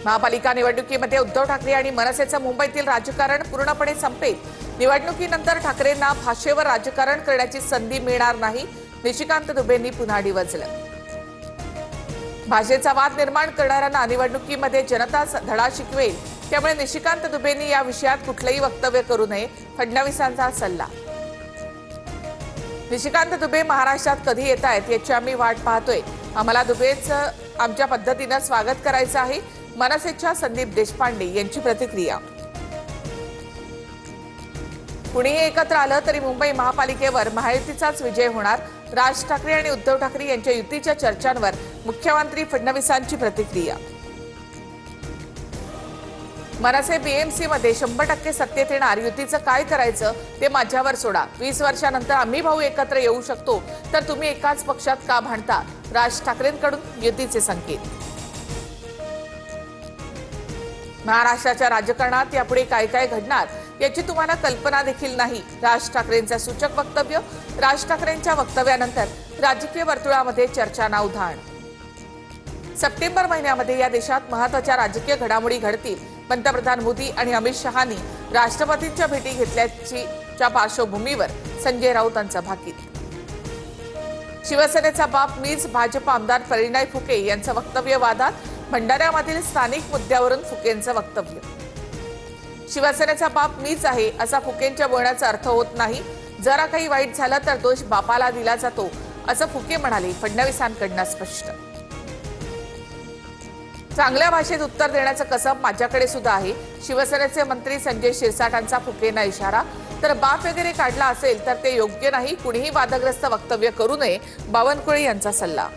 महापालिका निवडणुकीमध्ये उद्धव ठाकरे आणि मनसेचं मुंबईतील राजकारण पूर्णपणे संपेल। निवडणुकीनंतर ठाकरेंना भाषेवर राजकारण करण्याची संधी मिळणार नाही, निशिकांत दुबेंनी पुन्हा डिवचलं। भाषेचा वाद निर्माण करणाऱ्यांना निवडणुकीमध्ये जनता धडा शिकवेल, त्यामुळे निशिकांत दुबेंनी या विषयात कुठलेही वक्तव्य करू नये, फडणवीसांचा सल्ला। निशिकांत दुबे महाराष्ट्रात कधी येत आहेत याची आम्ही वाट पाहतोय। आम्हाला दुबेचं आमच्या पद्धतीने स्वागत करायचं आहे, मनसेच्या संदीप देशपांडे यांची प्रतिक्रिया। कुणीही एकत्र आलं तरी मुंबई महापालिकेवर महायुतीचाच विजय होणार। राज ठाकरे आणि उद्धव ठाकरे यांच्या युतीच्या चर्चांवर मुख्यमंत्री फडणवीसांची प्रतिक्रिया। मनसे बीएमसी मध्ये 100% सत्तेत येणार, युतीचं काय करायचं ते माझ्यावर सोडा। 20 वर्षांनंतर आम्ही भाऊ एकत्र येऊ शकतो, तर तुम्ही एकाच पक्षात का भांडता? राज ठाकरेंकडून युतीचे संकेत। महाराष्ट्राच्या राजकारणात यापुढे काय काय घडणार याची तुम्हाला कल्पना देखील नाही, राज ठाकरेंचं सूचक वक्तव्य। राज ठाकरेंच्या वक्तव्यानंतर राजकीय वर्तुळामध्ये चर्चांना उधाण। सप्टेंबर महिन्यामध्ये या देशात महत्त्वाच्या राजकीय घडामोडी घडतील। पंतप्रधान मोदी आणि अमित शहानी राष्ट्रपतींच्या भेटी घेतल्याच्या पार्श्वभूमीवर संजय राऊतांचं भाकीत। शिवसेनेचा बाप मीच, भाजप आमदार परिणय फुके यांचं वक्तव्य वादात। भंडाऱ्यामधील स्थानिक मुद्द्यावरून फुकेंचं वक्तव्य। शिवसेनेचा बाप मीच आहे असा फुकेंच्या बोलण्याचा अर्थ होत नाही। जरा काही वाईट झालं तर दोष बापाला दिला जातो, असं फुके म्हणाले। फडणवीसांकडून स्पष्ट। चांगल्या भाषेत उत्तर देण्याचं कसब माझ्याकडे सुद्धा आहे। शिवसेनेचे मंत्री संजय शिरसाटांचा फुकेंना इशारा। तर बाप वगैरे काढला असेल तर ते योग्य नाही, कुणीही वादग्रस्त वक्तव्य करू नये, बावनकुळे यांचा सल्ला।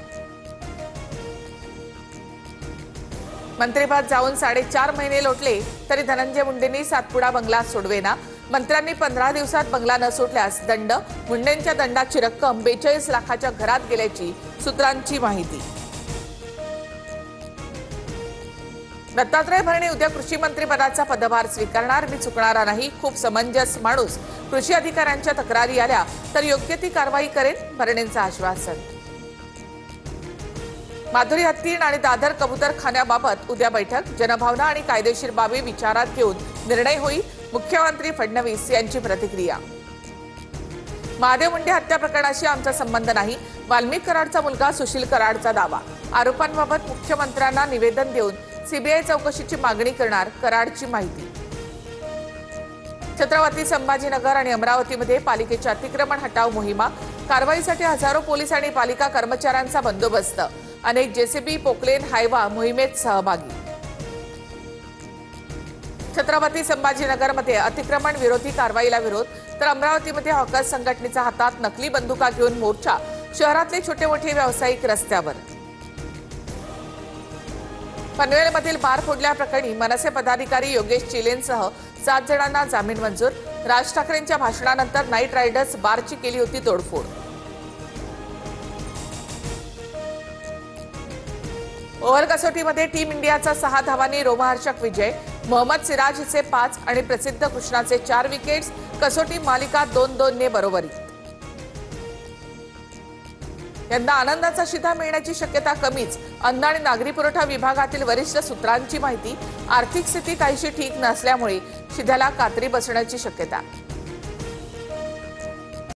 मंत्रिपद जाऊन 4.5 महिने लोटले तरी धनंजय मुंडेंनी सातपुडा बंगला सोडवेना। मंत्र्यांनी 15 दिवसात बंगला न सुटल्यास दंड। मुंडेंच्या दंडाची रक्कम 42 लाखाच्या घरात गेल्याची सूत्रांची माहिती। दत्तात्रय भरणे उद्या कृषी मंत्री पदाचा पदभार स्वीकारणार। मी चुकणारा नाही, खूप समंजस माणूस। कृषी अधिकाऱ्यांच्या तक्रारी आल्या तर योग्य ती कारवाई करेन, भरणेंचं आश्वासन। माधुरी हत्तीण आणि दादर कबूतरखान्याबाबत उद्या बैठक। जनभावना आणि कायदेशीर बाबी विचारात घेऊन निर्णय होईल, मुख्यमंत्री फडणवीस यांची प्रतिक्रिया। महादेव मुंडे हत्या प्रकरणाशी आमचा संबंध नाही, वाल्मिक कराडचा मुलगा सुशील कराडचा दावा। आरोपांबाबत मुख्यमंत्र्यांना निवेदन देऊन सीबीआय चौकशीची मागणी करणार, कराडची माहिती। छत्रपती संभाजीनगर आणि अमरावतीमध्ये पालिकेच्या अतिक्रमण हटाव मोहिमा। कारवाईसाठी हजारो पोलीस आणि पालिका कर्मचाऱ्यांचा बंदोबस्त। अनेक जेसीबी, पोकलेन, हायवा मोहिमेत सहभागी। छत्रपती संभाजीनगरमध्ये अतिक्रमण विरोधी कारवाईला विरोध, तर अमरावतीमध्ये हॉकर्स संघटनेचा हातात नकली बंदुका घेऊन मोर्चा। शहरातले छोटे मोठे व्यावसायिक रस्त्यावर। पनवेलमधील बार फोडल्याप्रकरणी मनसे पदाधिकारी योगेश चिलेंसह 7 जणांना जामीन मंजूर। राज ठाकरेंच्या भाषणानंतर नाईट रायडर्स बारची केली होती तोडफोड। ओव्हर कसोटीमध्ये टीम इंडियाचा 6 धावांनी रोमहर्षक विजय। मोहम्मद सिराजचे 5 आणि प्रसिद्ध कृष्णाचे 4 विकेट्स। कसोटी मालिका 2-2 ने बरोबरी। यंदा आनंदाचा शिधा मिळण्याची शक्यता कमीच, अन्न आणि नागरी पुरवठा विभागातील वरिष्ठ सूत्रांची माहिती। आर्थिक स्थिती काहीशी ठीक नसल्यामुळे शिध्याला कात्री बसण्याची शक्यता।